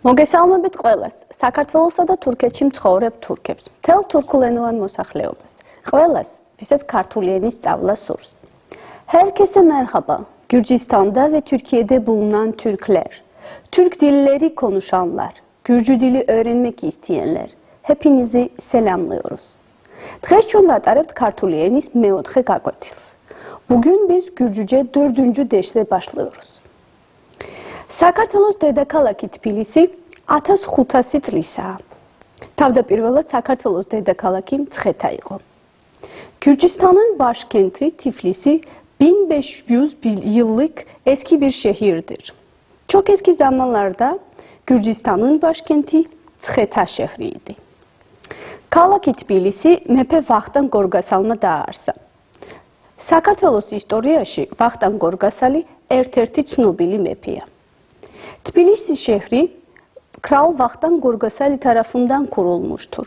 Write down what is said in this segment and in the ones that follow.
მოგესალმებით ყველას, საქართველოსა და თურქეთში მცხოვრებ თურქებს, მთელ თურქულენოვან მოსახლეობას, ყველას, ვისაც ქართული ენის სწავლა სურს. Herkese merhaba, Gürcistan'da ve Türkiye'de bulunan Türkler, Türk dilleri konuşanlar, Gürcü dili öğrenmek isteyenler, hepinizi selamlıyoruz. Დღეს ჩვენ ვატარებთ ქართული ენის მეოთხე გაკვეთილს. Bugün biz Gürcüce 4. dersle başlıyoruz. საქართველოს დედაქალაქი თბილისი 1500 წლისაა. Თავდაპირველად საქართველოს დედაქალაქი მცხეთა იყო. Gürcistan'ın başkenti Tiflisi 1500 yıllık eski bir şehirdir. Çok eski zamanlarda Gürcistan'ın başkenti Mtsxeta şehriydi. Ქალაქი თბილისი მეფე ვახტანგ გორგასალმა დააარსა. საქართველოს ისტორიაში ვახტანგ გორგასალი ერთ-ერთი ცნობილი მეფეა. Tbilisi şehri Kral Vakhtang Gorgasali tarafından kurulmuştur.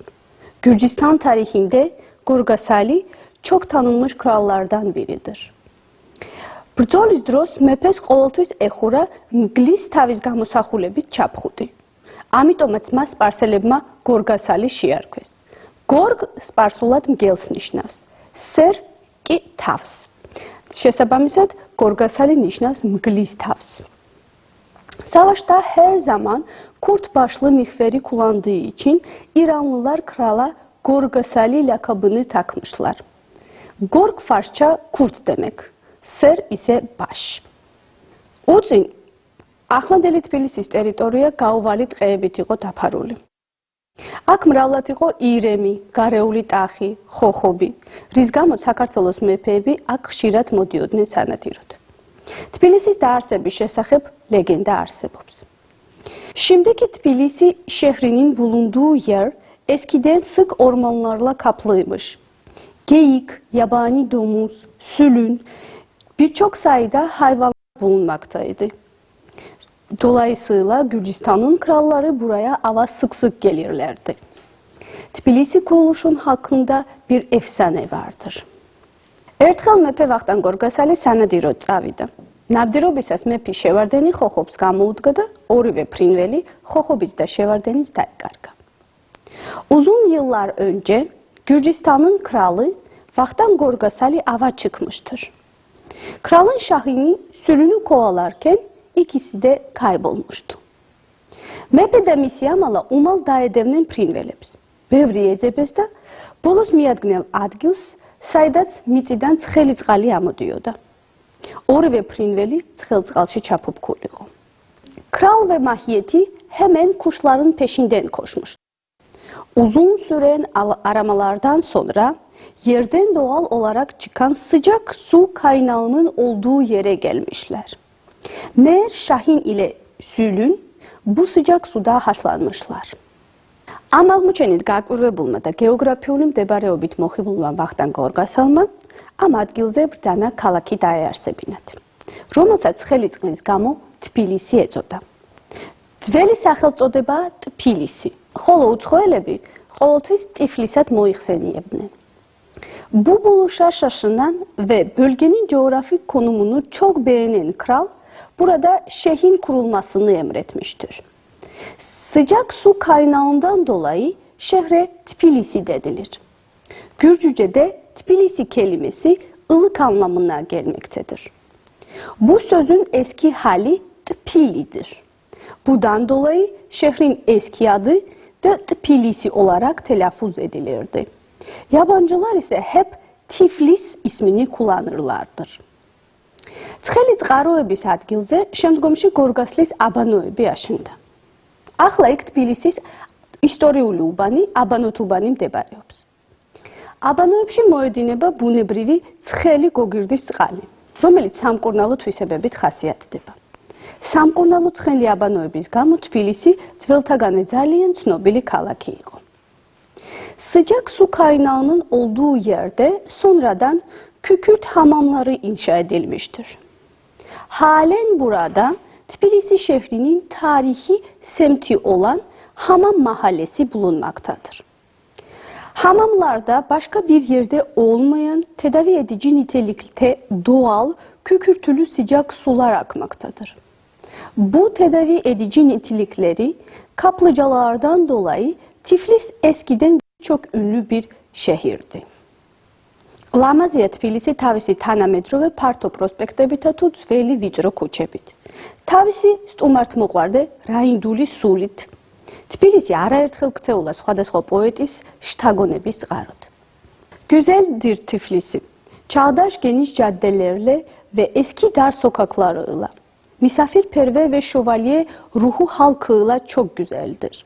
Gürcistan tarihinde Gorgasali çok tanınmış krallardan biridir. Bრძოლის დროს მეფეს ყოველთვის ეხურა მგლის თავის გამოსახულებით ჩაფხუტი. ამიტომაც მას სპარსელებმა გორგასალი შეარქვეს. გორგ სპარსულად მგელს ნიშნავს, სერ კი თავს. შესაბამისად გორგასალი ნიშნავს მგლის თავს. Savaşta her zaman kurt başlı mihveri kullandığı için İranlılar krala Gorgasali lakabını takmışlar. Gorg Farsça kurt demek, ser ise baş. Udzin, ახლანდელი თბილისის ტერიტორია გაუვალი ტყეებით იყო დაფარული. აქ მრავლად იყო ირემი, გარეული ტახი, ხოხობი, რის გამოც საქართველოს მეფეები აქ ხშირად მოდიოდნენ სანადიროდ. Tbilisis დაარსების შესახებ legenda არსებობს. Şimdiki Tbilisi şehrinin bulunduğu yer eskiden sık ormanlarla kaplıymış. Geyik, yabani domuz, sülün, birçok sayıda hayvanlar bulunmaktaydı. Dolayısıyla Gürcistan'ın kralları buraya ava sık sık gelirlerdi. Tbilisi kuruluşun hakkında bir efsane vardır. Ერთხელ მეფე ვახტანგ გორგასალი სანადიროდ წავიდა. ნაბდირობისას მეფის შევარდენი ხოხობს გამოუდგა და ორივე ფრინველი ხოხობის და şevardeniz დაიკარგა. Uzun yıllar önce Gürcistan'ın kralı Vakhtang Gorgasali ava çıkmıştır. Kralın şahini sürünü kovalarken ikisi de kaybolmuştu. Mepe de misiyamala umal daedevnen prinvelebs. Ბევრი ეძებეს და ბოლოს მიადგნენ ადგილს საიდაც მიწიდან ცხელი წყალი ამოდიოდა. ორივე ფრინველი ცხელ წყალში ჩაფუფქულიყო. Kral ve mahiyeti hemen kuşların peşinden koşmuş. Uzun süren aramalardan sonra yerden doğal olarak çıkan sıcak su kaynağının olduğu yere gelmişler. Meğer Şahin ile Sülün bu sıcak suda haşlanmışlar. Am აღმოჩენით გაკვირვებულმა და გეოგრაფიული მდებარეობით მოხიბლულმა ვახტანგ გორგასალმა ამ ადგილზე ბრძანა ქალაქი დაეარსებინათ, რომელსაც ხელისწყლის გამო თბილისი ეწოდა. ძველი სახელწოდებაა ტფილისი, ხოლო უცხოელები ყოველთვის ტიფლისად მოიხსენიებდნენ. Bu buluşa şaşıran ve bölgenin coğrafik konumunu çok beğenen kral burada şehrin kurulmasını emretmiştir. Sıcak su kaynağından dolayı şehre Tbilisi dedilir. Gürcüce'de Tbilisi kelimesi ılık anlamına gelmektedir. Bu sözün eski hali Tpili'dir. Bundan dolayı şehrin eski adı da Tbilisi olarak telaffuz edilirdi. Yabancılar ise hep Tiflis ismini kullanırlardır. Ცხელი წყაროების ადგილზე შემდგომში გორგასლის აბანოები აშენდა. ახლა იქ თბილისის ისტორიული უბანი აბანოთუბანი მდებარეობს. აბანოებში მოედინება ბუნებრივი ცხელი გოგირდის წყალი, რომელიც სამკურნალო თვისებებით ხასიათდება. სამკურნალო ცხელი აბანოების გამო თბილისი ძველთაგანვე ძალიან ცნობილი ქალაქი იყო. Sıcak su kaynağının olduğu yerde sonradan kükürt hamamları inşa edilmiştir. Halen burada Tbilisi şehrinin tarihi semti olan Hamam Mahallesi bulunmaktadır. Hamamlarda başka bir yerde olmayan tedavi edici nitelikte doğal, kükürtülü sıcak sular akmaktadır. Bu tedavi edici nitelikleri kaplıcalardan dolayı Tiflis eskiden çok ünlü bir şehirdi. Lamazia Tbilisi თავისი თანამედროვე ფართო პროსპექტებითა თუ ძველი ვიწრო ქუჩებით. თავისი სტუმართმოყვარე რაინდული სულით Tbilisi არაერთხელ ქცეულა სხვადასხვა poetis ştagонების წყაროდ. Güzeldir Tiflisi. Çağdaş geniş caddelerle ve eski dar sokaklarıyla, misafirperver ve şövalye ruhu halkıyla çok güzeldir.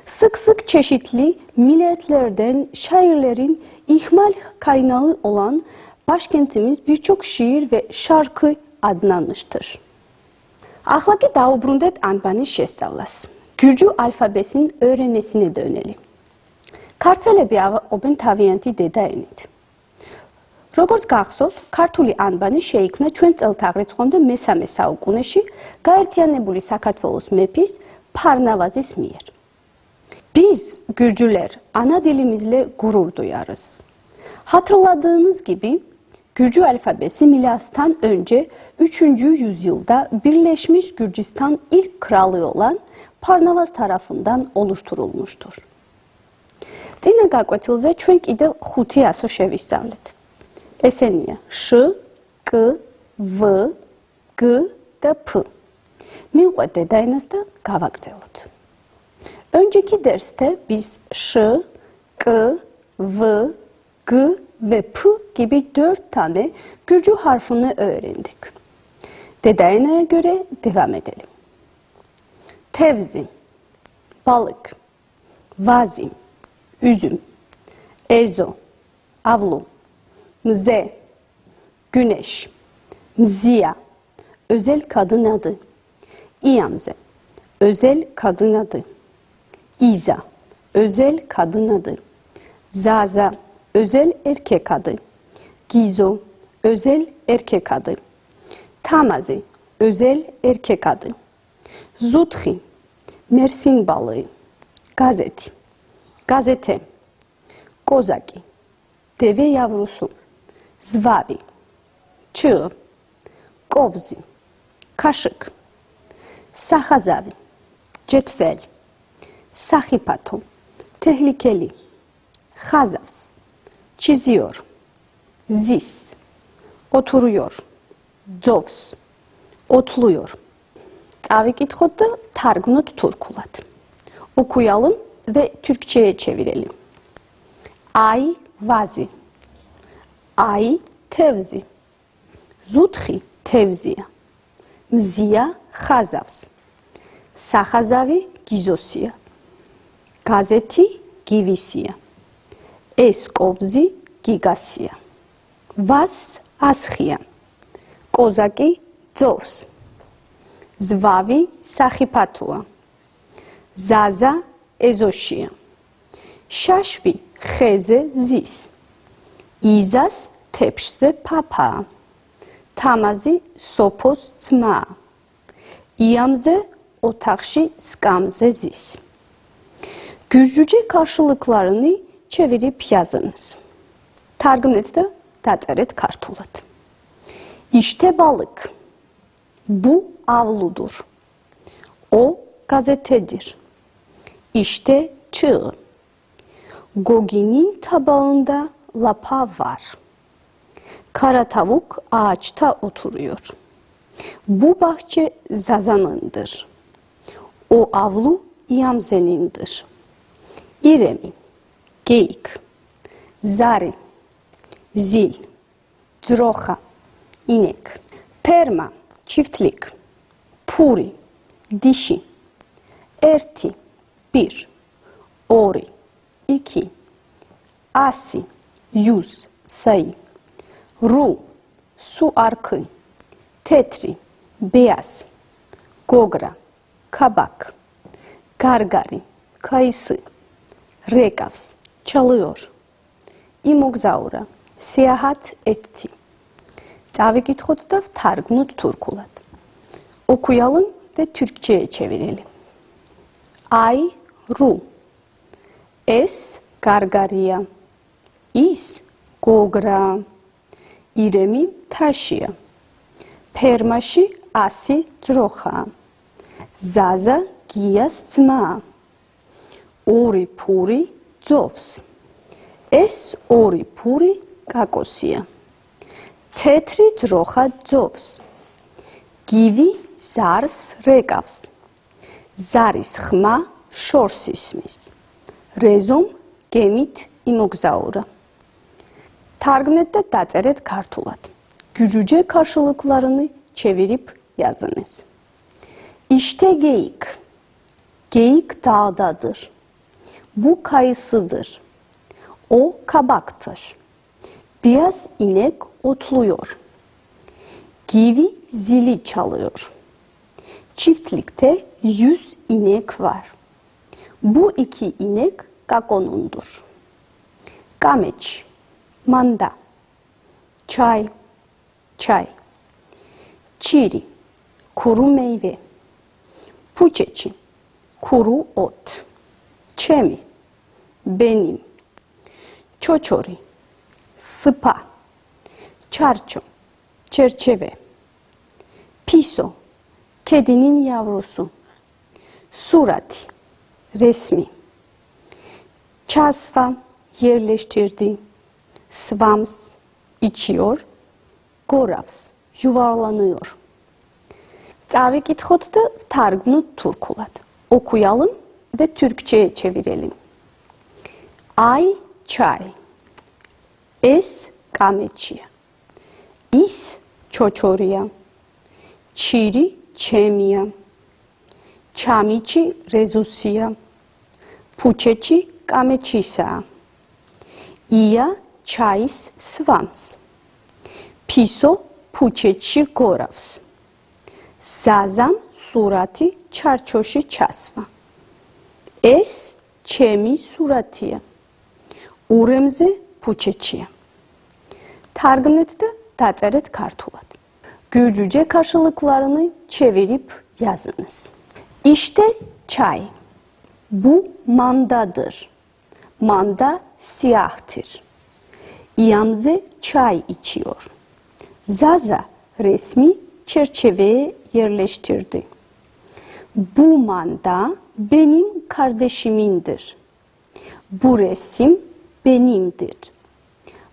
Sık sık çeşitli milletlerden şairlerin ihmal kaynağı olan başkentimiz birçok şiir ve şarkı adlanmıştır. Ahlaki davrundet anbanis შესწავლას. Gürcü alfabesinin öğrenmesine dönelim. Ქართველები ავაყობენ თავიანთი დედაენით. Როგორც გახსოვთ, ქართული ანბანი შეიქმნა ჩვენ წელთაღრიცხვამდე მე-3 საუკუნეში გაერთიანებული საქართველოს მეფის Parnavazis მიერ. Biz Gürcüler ana dilimizle gurur duyarız. Hatırladığınız gibi Gürcü alfabesi milastan önce 3. yüzyılda Birleşmiş Gürcistan ilk kralı olan Parnavaz tarafından oluşturulmuştur. Წინა გაკვეთილზე ჩვენ კიდევ 5 ასო შევისწავლეთ. ესენია შ, კ, ვ, გ და ფ. მივყვეთ დედაენას და გავაგრძელოთ. Önceki derste biz ş, k, v, g ve p gibi 4 tane Gürcü harfini öğrendik. Dedaena'ya göre devam edelim. Tevzi, balık, vazi, üzüm, ezo, avlu, mze, güneş, mziya, özel kadın adı, iyamze, özel kadın adı, İza, özel kadın adı, Zaza, özel erkek adı, Gizo, özel erkek adı, Tamazi, özel erkek adı, Zutxi, Mersin balığı, gazeti, gazete, kozaki, deve yavrusu, zvavi, çığ, kovzi, kaşık, sahazavi, cetvel, sahipato, tehlikeli, hazavs, çiziyor, zis, oturuyor, dzovs, otluyor. Წავიკითხოთ და თარგმნოთ თურქულად. Okuyalım ve Türkçe'ye çevirelim. Ay vazi, ay tevzi, zutxi tevziya, mziya xazavs, saxazavi gizosiya, gazeti givisiya, es kovzi gigasiya, vas asxiya, kozaki dzovs, zvavi saxipatua, Zaza ezoşiya, şaşvi xeze zis, İzas tepşze papa, Tamazi sopos tsma, İyamze otakşi skamze zis. Gürcüce karşılıklarını çevirip yazınız. Targımneti de daçeret kartulat. İşte balık. Bu avludur. O gazetedir. İşte çığ. Gogi'nin tabağında lapa var. Kara tavuk ağaçta oturuyor. Bu bahçe Zaza'nındır. O avlu İyamze'nindir. İremi, geyik, zari, zil, droxa, inek, perma, çiftlik, puri, dişi, erti, bir, ori, iki, asi, yüz, sayı, ru, su arkı, tetri, beyaz, gogra, kabak, gargari, kayısı, rekavs, çalıyor, imogzaura, seyahat etti. Davigitxot da targmut turkulat. Okuyalım ve Türkçe'ye çevirelim. Ay, ru, es, gargariya, is, gogra, İremi, taşıya, permaşi, asi, droxa, ზაზა გიას ძმა. ორი ფური ძოვს. ეს ორი ფური კაკოსია. თეთრი ძროხა ძოვს. გივი ზარს რეკავს. ზარის ხმა შორს ისმის. რეზომ გემით იმოგზაურა. თარგმნეთ და დაწერეთ ქართულად. Gücüce karşılıklarını çevirip yazınız. İşte geyik. Geyik dağdadır. Bu kayısıdır. O kabaktır. Beyaz inek otluyor. Givi zili çalıyor. Çiftlikte 100 inek var. Bu 2 inek kakonundur. Kameç, manda, çay, çay, çiri, kuru meyve, puçeçi, kuru ot, çemi, benim, çoçori, sıpa, çarço, çerçeve, piso, kedinin yavrusu, surati, resmi, çasva yerleştirdi, svams, içiyor, goravs, yuvarlanıyor. Წავიკითხოთ და ვთარგმნოთ თურქულად. Okuyalım ve Türkçe'ye çevirelim. Ay çay. Es kameçia. İs çoçoriya. Çiri çemiya. Çamiçi rezusiya. Puçeçi kameçisa. İya çayis svams. Piso puçeçi goravs. Zazam surati çarçoşi çasva. Es çemi suratiya. Uremze puçeçiya. Targımnet de daçeret kartulat. Gürcüce karşılıklarını çevirip yazınız. İşte çay. Bu mandadır. Manda siyahtır. İyamze çay içiyor. Zaza resmi çerçeveye yerleştirdi. Bu manda benim kardeşimindir. Bu resim benimdir.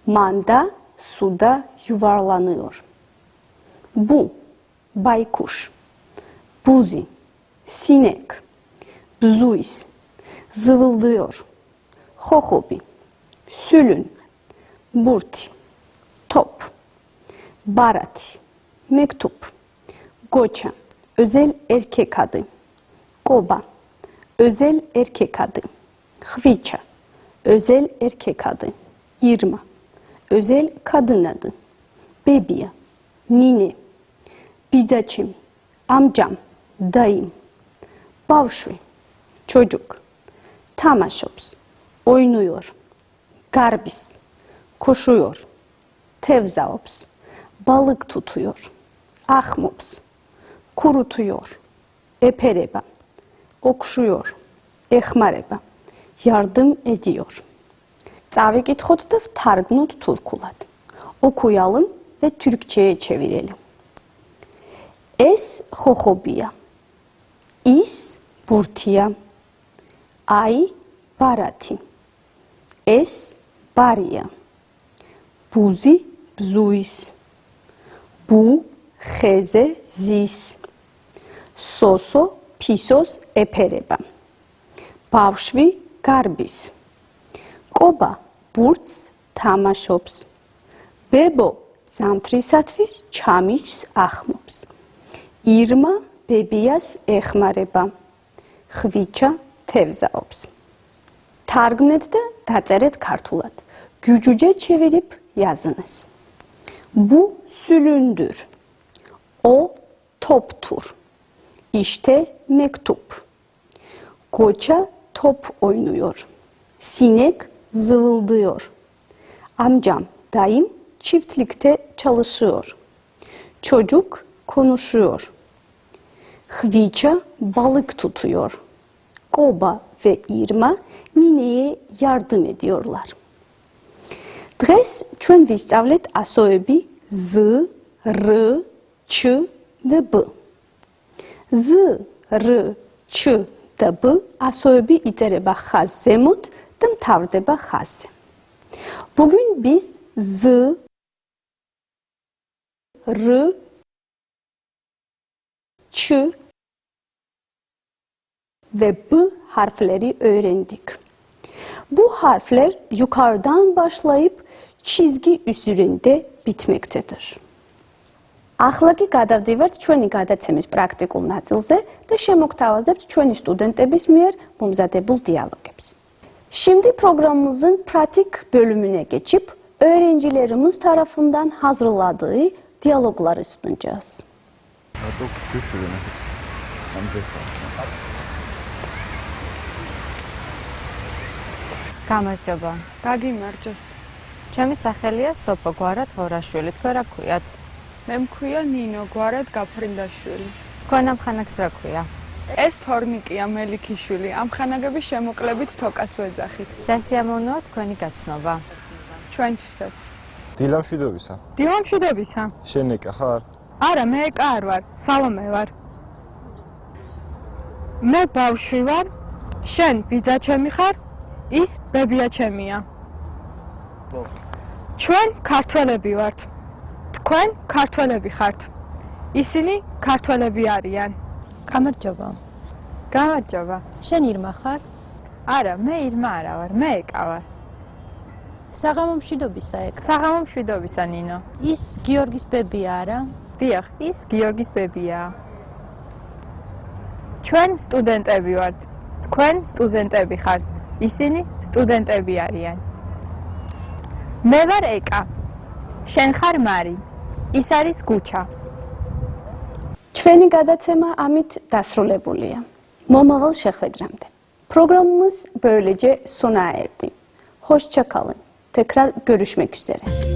Manda suda yuvarlanıyor. Bu baykuş, buzi, sinek, bzuis, zıvıldıyor. Hohobi, sülün, burti, top, barati, mektup, goça, özel erkek adı, koba, özel erkek adı, hviça, özel erkek adı, irma, özel kadın adı, bebiya, nine, bidaçim, amcam, dayım, bavşuy, çocuk, tamaşops, oynuyor, garbis, koşuyor, tevzaops, balık tutuyor, ahmops, kurutuyor, epereba, okşuyor, ehmareba, yardım ediyor. Წავიკითხოთ და ვთარგმნოთ თურქულად. Okuyalım ve Türkçe'ye çevirelim. Es xoxobia. Is burtiya. Ay barati. Es bariya. Buzi bzuis. Bu xeze zis. Soso pisos epereba. Bavşvi garbis. Koba burts tamaşops. Bebo zamtrisatvis çamichs axmops. İrma bebiyas exmareba. Xviça tevzaops. Targmnet de daçeret kartulat. Gücüce çevirip yazınız. Bu sülündür. O toptur. İşte mektup. Koça top oynuyor. Sinek zıvıldıyor. Amcam, dayım çiftlikte çalışıyor. Çocuk konuşuyor. Hviça balık tutuyor. Koba ve İrma nineye yardım ediyorlar. Დღეს ჩვენ ვისწავლეთ ასოები Z, R, Ç და B. Z, რ, ჩ და ბ ასოები იწერება ხაზ ზემოთ და მთავრდება ხაზზე. Bugün biz z, r, ç ve b harfleri öğrendik. Bu harfler yukarıdan başlayıp çizgi üzerinde bitmektedir. Ახლა კი გადავდივართ ჩვენი გადაცემის პრაქტიკულ ნაწილზე და შემოგთავაზებთ ჩვენი სტუდენტების mier მომზადებულ dialogებს. Şimdi programımızın pratik bölümüne geçip öğrencilerimiz tarafından hazırladığı diyalogları sunacağız. გამარჯობა. გაგიმარჯოს. ჩემი სახელია სოფო გვარად ღორაშვილი. თქვენ რა ქვიათ? მე მქვია ნინო გვარად გაფრინდაშვილი. თქვენ ამ ხანაკს რა ქვია? ეს თორნიკია მელიქიშვილი. ამ ხანაგების შემოკლებით თოკას ვეძახით. სასიამოვნოა თქვენი გაცნობა. ჩვენთვისაც. დილამშვიდობისა. დილამშვიდობისა. შენ ეკა ხარ? არა, მე ეკა არ ვარ, სალომე ვარ. მე ბავშვი ვარ. შენ ბიძაჩემი ხარ? ის ბებიაჩემია. ჩვენ ქართველები ვართ. თქვენ ქართველები ხართ. ისინი ქართველები არიან. გამარჯობა. გამარჯობა. შენ ირმა ხარ? არა, მე ირმა არა ვარ, მე ეკა ვარ. საღამო მშვიდობისა ეკა. საღამო მშვიდობისა ნინო. ის გიორგის ბებია არა? დიახ, ის გიორგის ბებია. ჩვენ სტუდენტები ვართ. თქვენ სტუდენტები ხართ. ისინი სტუდენტები არიან. მე ვარ ეკა. შენ ხარ მარი. ის არის გუჩა. Ჩვენი გადაცემა ამით დასრულებულია. Მომავალ შეხვედრამდე. Programımız böylece sona erdi. Hoşça kalın. Tekrar görüşmek üzere.